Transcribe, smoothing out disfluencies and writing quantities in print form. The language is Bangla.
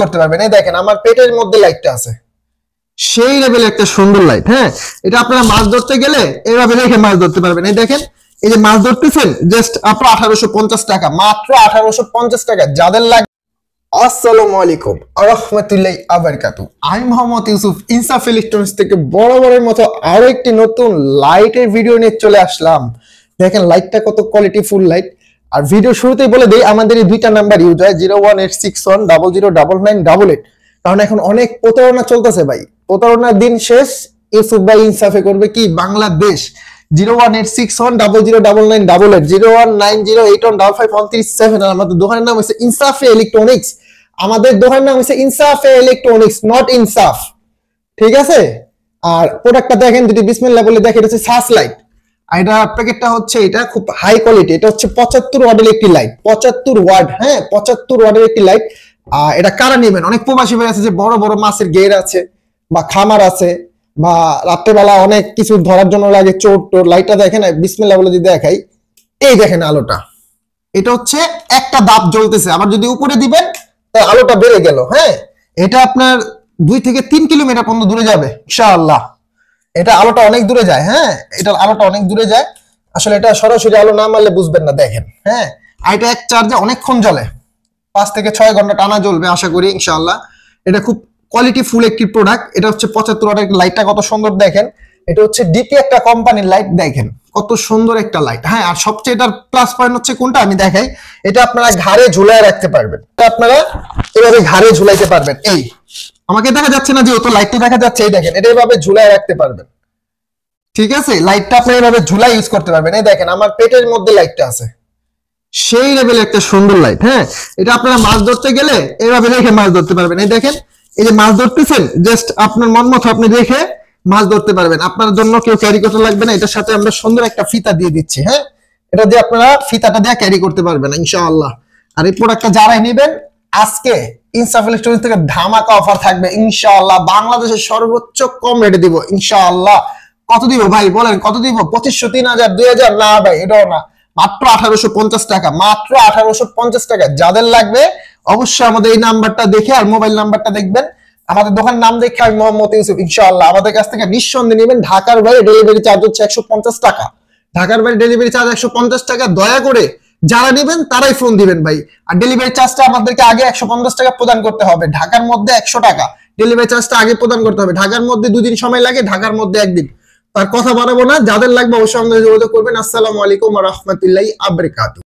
করতে পারবেন। এই দেখেন আমার পেটের মধ্যে লাইটটা আছে, সেই লেভেলের একটা সুন্দর লাইট। হ্যাঁ, এটা আপনারা মাছ ধরতে গেলে এইভাবে রেখে মাছ ধরতে পারবেন। এই দেখেন, এই যে মাছ ধরতেছেন জাস্ট আপনার 1850 টাকা, মাত্র 1850 টাকা। যাদের লাগে আসসালামু আলাইকুম রাহমাতুল্লাহি ওয়া বারাকাতুহু। আমি মোহাম্মদ ইউসুফ ইনসাফ ইলেকট্রনিক্স থেকে বরাবরের মতো আরো একটি নতুন লাইটের ভিডিও নিয়ে চলে আসলাম। দেখেন লাইটটা কত কোয়ালিটিফুল লাইট। আর ভিডিও শুরুতেই বলে দেই আমাদের এই দুইটা নাম্বার ইউজ হয় 01861009988, কারণ এখন অনেক প্রতারণা চলতেছে ভাই। প্রতারণার দিন শেষ, ইউসুফ ভাই ইনসাফে করবে কি বাংলাদেশ। 01861009988, 01908155137। আর আমাদের দোকানের নাম হচ্ছে ইনসাফে ইলেকট্রনিক্স। আমাদের দোকানের নাম হচ্ছে ইনসাফে ইলেকট্রনিক্স, নট ইনসাফ, ঠিক আছে? আর প্রোডাক্টটা দেখেন, যদি বিসমিল্লাহ বলে দেখেন, এটা হচ্ছে সার্চ লাইট। আর এটা প্যাকেটটা হচ্ছে, এটা খুব হাই কোয়ালিটি। এটা হচ্ছে 75 ওয়াটের একটি লাইট, 75 ওয়াট। হ্যাঁ, 75 ওয়াটের একটি লাইট। এটা কারা নেবেন? অনেক প্রবাসী ভাই আছে যে বড় বড় মাছের গের আছে বা খামার আছে, বা রাত্রেবেলা অনেক কিছু ধরার জন্য লাগে চোর টোর। লাইটটা দেখেন, বিসমিল্লাহ বলে যদি দেখাই, এই দেখেন আলোটা, এটা হচ্ছে একটা দাব জ্বলতেছে। আবার যদি উপরে দিবেন আলোটা বেড়ে গেল। হ্যাঁ, এটা আপনার 2 থেকে 3 কিলোমিটার পর্যন্ত দূরে যাবে ইনশাআল্লাহ। এটা আলোটা অনেক দূরে যায়। হ্যাঁ, এটা আলোটা অনেক দূরে যায়। আসলে এটা সরাসরি আলো না মারলে বুঝবেন না। দেখেন, হ্যাঁ, আর এটা এক চার্জে অনেকক্ষণ জ্বলে, 5 থেকে 6 ঘন্টা টানা জ্বলবে আশা করি ইনশাআল্লাহ। এটা খুব কোয়ালিটি ফুল একটি প্রোডাক্ট। এটা হচ্ছে 75 ওয়াটের লাইটটা কত সুন্দর দেখেন। এটা হচ্ছে ডিপি একটা কোম্পানির লাইট, দেখেন কত সুন্দর একটা লাইট। হ্যাঁ, আর সবচেয়ে এটার প্লাস পয়েন্ট হচ্ছে কোনটা আমি দেখাই, এটা আপনারা ঘাড়ে ঝুলায় রাখতে পারবেন। আপনারা এভাবে ঘাড়ে ঝুলাইতে পারবেন। এই আমাকে দেখা যাচ্ছে না, যেহেতু লাইটটা দেখা যাচ্ছে, এই দেখেন, এটা এভাবে ঝুলায় রাখতে পারবেন, ঠিক আছে? লাইটটা আপনি এভাবে ঝুলাই ইউজ করতে পারবেন। এই দেখেন আমার পেটের মধ্যে লাইটটা আছে, সেই লেভেলের একটা সুন্দর লাইট। হ্যাঁ, এটা আপনারা মাছ ধরতে গেলে এভাবে রেখে মাছ ধরতে পারবেন। এই দেখেন, এই যে মাছ ধরতেছেন জাস্ট আপনার মন মতো আপনি রেখে মাছ ধরতে পারবেন। আপনার জন্য কেউ ক্যারি করতে লাগবে না। এটার সাথে আমরা সুন্দর একটা ফিতা দিয়ে দিচ্ছি। হ্যাঁ, এটা দিয়ে আপনারা ফিতাটা দিয়ে ক্যারি করতে পারবেন ইনশাআল্লাহ। আর এই প্রোডাক্টটা যারাই নেবেন, আজকে ইনসাফ ইলেকট্রনিক্স থেকে ধামাকা অফার থাকবে ইনশাআল্লাহ। বাংলাদেশের সর্বোচ্চ কম রেটে দিব ইনশাআল্লাহ। কত দিব ভাই বলেন, কত দিব? 2500, 3000, 2000? না ভাই, এটাও না, মাত্র 1850 টাকা, মাত্র 1850 টাকা। যাদের লাগবে অবশ্যই আমাদের এই নাম্বারটা দেখে আর মোবাইল নাম্বারটা দেখবেন, আমাদের দোকানের নাম দেখে। আমি মোহাম্মদ ইউসুফ, ইনশাআল্লাহ আমাদের কাছ থেকে নিঃসন্দেহে নেবেন। ঢাকার বাইরে ডেলিভারি চার্জ হচ্ছে 150 টাকা। ঢাকার বাইরে ডেলিভারি চার্জ 150 টাকা। দয়া করে যারা নেবেন তারাই ফোন দিবেন ভাই। আর ডেলিভারি চার্জটা আমাদেরকে আগে 150 টাকা প্রদান করতে হবে। ঢাকার মধ্যে 100 টাকা ডেলিভারি চার্জটা আগে প্রদান করতে হবে। ঢাকার মধ্যে 2 দিন সময় লাগে, ঢাকার মধ্যে 1 দিন। তার কথা বাড়াবো না, যাদের লাগবে অবশ্যই আমাদের যোগাযোগ করবেন। আসসালামু আলাইকুম ওয়া রাহমাতুল্লাহি ওয়া বারাকাতুহু।